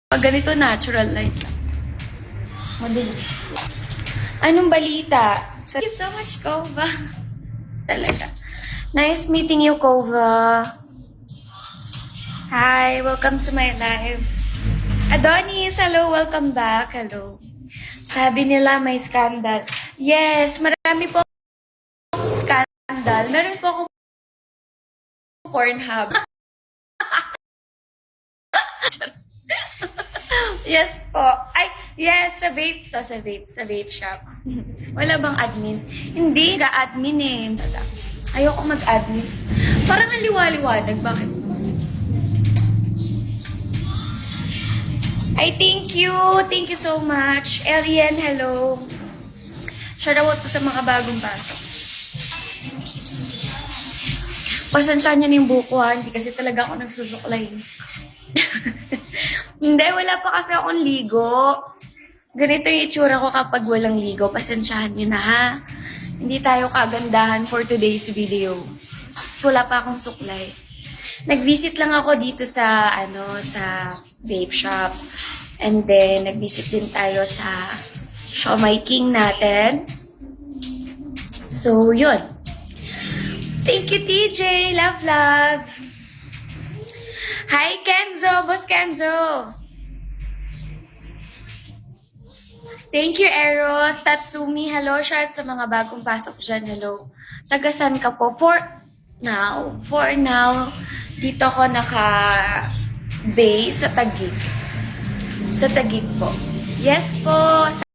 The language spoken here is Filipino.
Pag ganito, natural light lang. Madali. Anong balita? Thank you so much, Kova. Talaga. Nice meeting you, Kova. Hi, welcome to my live. Adonis, hello, welcome back. Hello. Sabi nila may scandal. Yes, marami po akong scandal. Meron po akong Pornhub. Yes po. Ay, yes, sa vape to, sa vape. Sa vape shop. Wala bang admin? Hindi, ga-admin eh. Basta. Ayoko mag-admin. Parang ang liwa-liwanag. Bakit? Ay, thank you. Thank you so much. Alien, hello. Shoutout po sa mga bagong pasok. Pasensya niyo na yung buko ha. Hindi kasi talaga ako nagsusuklay. Hindi, wala pa kasi akong ligo. Ganito yung itsura ko kapag walang ligo. Pasensyahan nyo na ha. Hindi tayo kagandahan for today's video. So, wala pa akong suklay. Nag-visit lang ako dito sa, sa vape shop. And then, nag-visit din tayo sa Siomai King natin. So, yun. Thank you, TJ. Love, love. Hi, Kenzo. Boss Kenzo. Thank you, Eros. Tatsumi. Hello, shout sa mga bagong pasok dyan. Hello. Tagasan ka po? For now, dito ko naka-base sa Taguig. Sa Taguig po. Yes po.